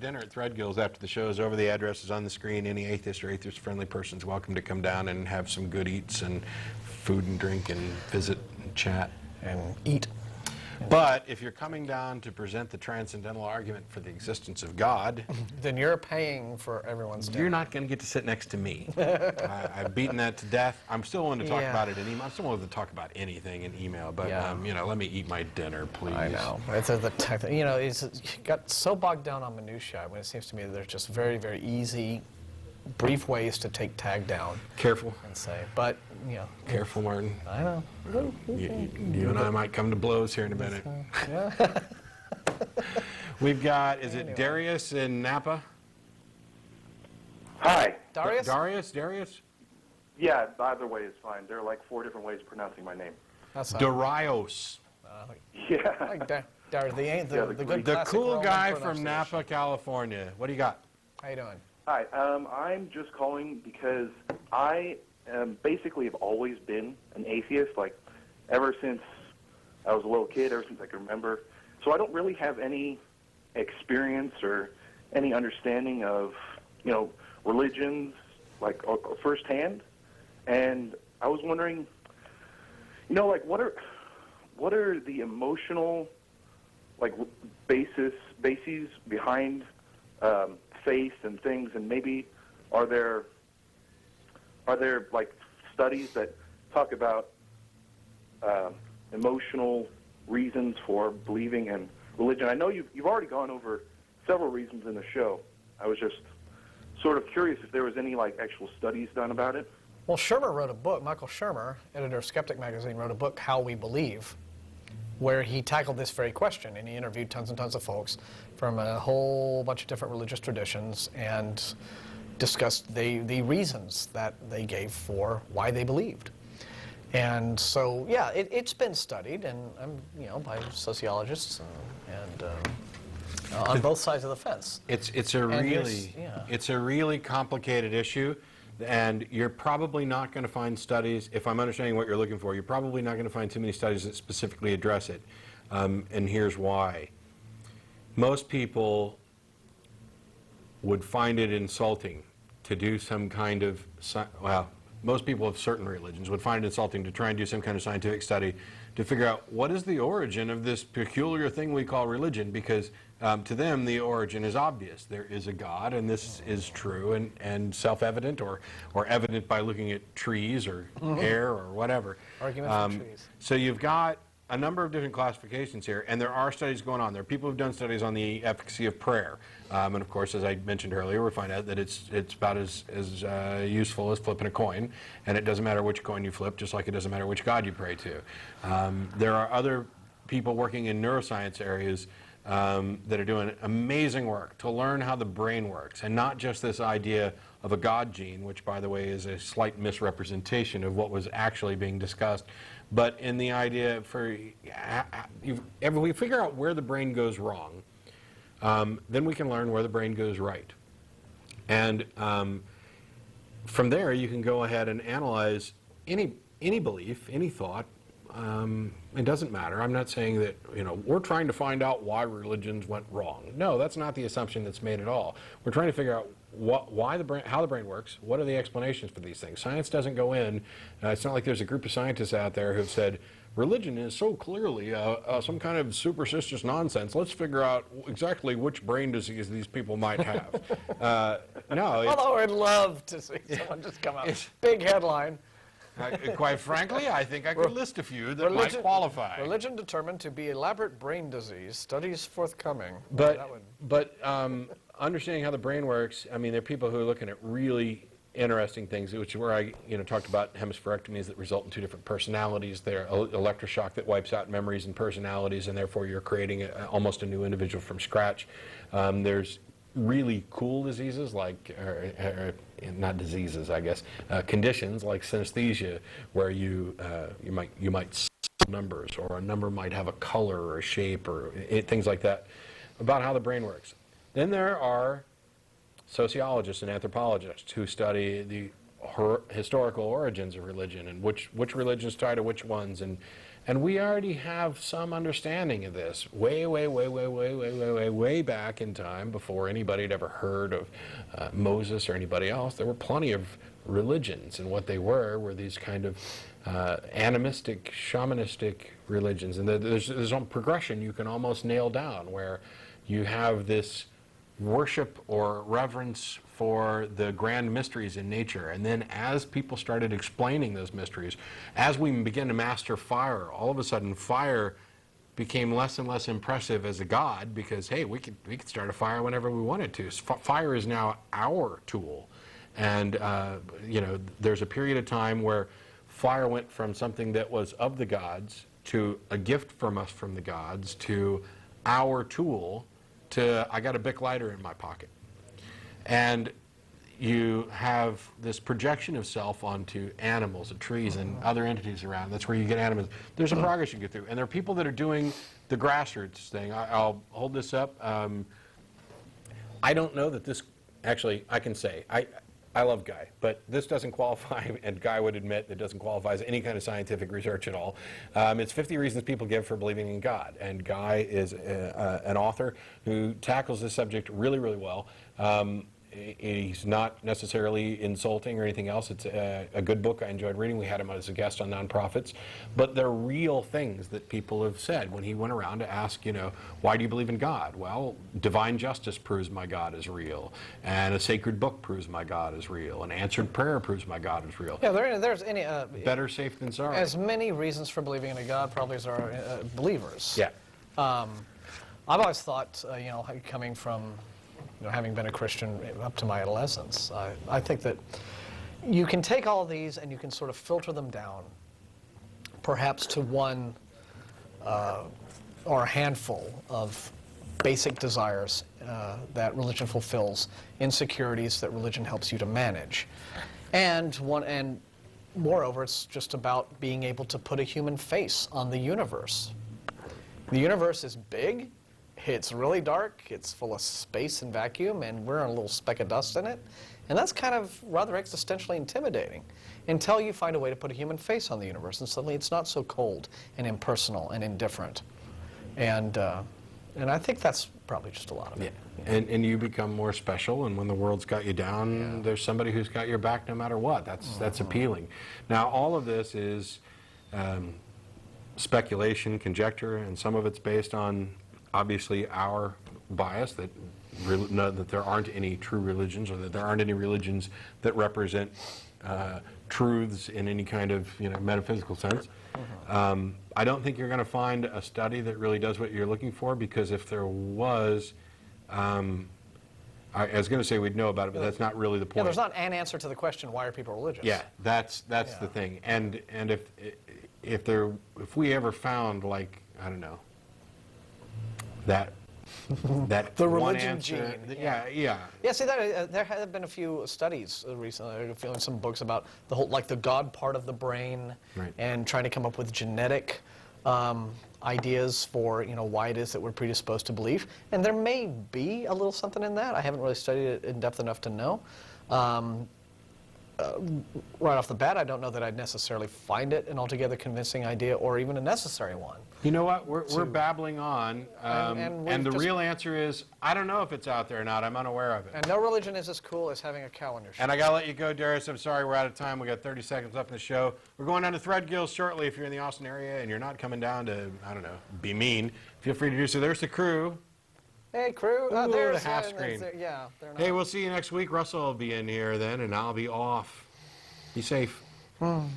dinner at Threadgill's after the show is over. The address is on the screen. Any atheist or atheist-friendly person is welcome to come down and have some good eats and food and drink and visit and chat. And eat. But if you're coming down to present the transcendental argument for the existence of God, then you're paying for everyone's dinner. you're not going to get to sit next to me. I've beaten that to death. I'm still willing to talk about it in email. I'm still willing to talk about anything in email, but you know, let me eat my dinner, please. I know. It's you know, it's got so bogged down on minutiae when it seems to me that there's just very, very easy, brief ways to take tag down. Careful. And say, but you know. Careful, Martin. I know. You and I might come to blows here in a minute. Yeah. We've got, is it Darius in Napa? Hi. Darius? Darius? Yeah, either way is fine. There are like 4 different ways of pronouncing my name. That's Darius. Yeah. like Darius, the good The classic cool Roman guy from pronunciation. Napa, California. What do you got? How you doing? Hi. I'm just calling because I basically have always been an atheist, like ever since I was a little kid, ever since I can remember. So I don't really have any experience or any understanding of, you know, religions, like firsthand. And I was wondering, you know, like what are the emotional, like bases behind faith and things, and maybe are there like studies that talk about emotional reasons for believing in religion? I know you've already gone over several reasons in the show. I was just sort of curious if there was any like actual studies done about it. Well, Shermer wrote a book. Michael Shermer, editor of Skeptic Magazine, wrote a book, How We Believe, where he tackled this very question, and he interviewed tons and tons of folks from a whole bunch of different religious traditions and discussed the reasons that they gave for why they believed. And so, yeah, it's been studied, and you know, by sociologists and on both sides of the fence. It's a really complicated issue, and you're probably not going to find studies. If I'm understanding what you're looking for, you're probably not going to find too many studies that specifically address it. And here's why. Most people would find it insulting to do some kind of, most people of certain religions would find it insulting to try and do some kind of scientific study to figure out what is the origin of this peculiar thing we call religion, because to them the origin is obvious. There is a God, and this is true and self-evident or evident by looking at trees or air or whatever. Arguments for trees. So you've got a number of different classifications here, and there are studies going on. There are people who've done studies on the efficacy of prayer. And of course, as I mentioned earlier, we find out that it's about as useful as flipping a coin, and it doesn't matter which coin you flip, just like it doesn't matter which God you pray to. There are other people working in neuroscience areas that are doing amazing work to learn how the brain works, and not just this idea of a God gene, which, by the way, is a slight misrepresentation of what was actually being discussed, but in the idea for if we figure out where the brain goes wrong, then we can learn where the brain goes right. And from there, you can go ahead and analyze any belief, any thought. It doesn't matter. I'm not saying that, you know, we're trying to find out why religions went wrong. No, that's not the assumption that's made at all. We're trying to figure out how the brain works, what are the explanations for these things. Science doesn't go in. It's not like there's a group of scientists out there who've said, religion is so clearly some kind of superstitious nonsense. Let's figure out exactly which brain disease these people might have. No. Although I'd love to see someone just come out, big headline. Quite frankly, I think I could list a few that might qualify. Religion determined to be elaborate brain disease. Studies forthcoming. But understanding how the brain works, I mean, there are people who are looking at really interesting things, which is where I talked about hemispherectomies that result in 2 different personalities. They're electroshock that wipes out memories and personalities, and therefore you're creating almost a new individual from scratch. There's really cool diseases like, not diseases, I guess, conditions like synesthesia, where you might see numbers, or a number might have a color or a shape or things like that, about how the brain works. Then there are sociologists and anthropologists who study historical origins of religion and which religions tie to which ones, and we already have some understanding of this way back in time before anybody had ever heard of Moses or anybody else. There were plenty of religions, and what they were these kind of animistic, shamanistic religions, and there's a progression you can almost nail down where you have this worship or reverence for the grand mysteries in nature. And then as people started explaining those mysteries, as we began to master fire, all of a sudden fire became less and less impressive as a god because, hey, we could start a fire whenever we wanted to. Fire is now our tool. And, you know, there's a period of time where fire went from something that was of the gods to a gift from us from the gods to our tool to I got a Bic lighter in my pocket. And you have this projection of self onto animals and trees and other entities around. That's where you get animals. There's a progress you get through. And there are people that are doing the grassroots thing. I'll hold this up. I don't know that this, actually, I can say, I love Guy, but this doesn't qualify, and Guy would admit it doesn't qualify as any kind of scientific research at all. It's 50 Reasons People Give for Believing in God, and Guy is an author who tackles this subject really, really well. He's not necessarily insulting or anything else. It's a good book. I enjoyed reading. We had him as a guest on Nonprofits. But they're real things that people have said when he went around to ask, you know, why do you believe in God? Well, divine justice proves my God is real. And a sacred book proves my God is real. An answered prayer proves my God is real. Yeah, there's any... Better safe than sorry. as many reasons for believing in a God probably as there are believers. Yeah. I've always thought, you know, coming from... You know, having been a Christian up to my adolescence, I think that you can take all of these and you can sort of filter them down, perhaps to one or a handful of basic desires that religion fulfills, insecurities that religion helps you to manage, and moreover, it's just about being able to put a human face on the universe. The universe is big. It's really dark, it's full of space and vacuum, and we're a little speck of dust in it. And that's kind of rather existentially intimidating until you find a way to put a human face on the universe, and suddenly it's not so cold and impersonal and indifferent. And I think that's probably just a lot of it. Yeah. And you become more special, and when the world's got you down, there's somebody who's got your back no matter what. That's appealing. Now, all of this is speculation, conjecture, and some of it's based on obviously our bias that there aren't any true religions, or that there aren't any religions that represent truths in any kind of, you know, metaphysical sense. I don't think you're going to find a study that really does what you're looking for, because if there was, I was going to say we'd know about it, but that's not really the point. Yeah, there's not an answer to the question, why are people religious? Yeah, that's the thing. And if we ever found, like, I don't know, that the one religion answer, gene. Yeah. See, there have been a few studies recently, feeling some books about the whole, like the God part of the brain, Right. and trying to come up with genetic ideas for, you know, why it is that we're predisposed to belief. And there may be a little something in that. I haven't really studied it in depth enough to know. Right off the bat, I don't know that I'd necessarily find it an altogether convincing idea or even a necessary one. You know what? We're babbling on, and the real answer is, I don't know if it's out there or not. I'm unaware of it. And no religion is as cool as having a cow on your shoulder. And I got to let you go, Darius. I'm sorry we're out of time. We got 30 seconds left in the show. We're going down to Threadgill shortly. If you're in the Austin area and you're not coming down to, I don't know, be mean, feel free to do so. There's the crew. Hey, crew. Ooh, There's the half screen. Yeah, they're not. Hey, we'll see you next week. Russell will be in here then, and I'll be off. Be safe. Who am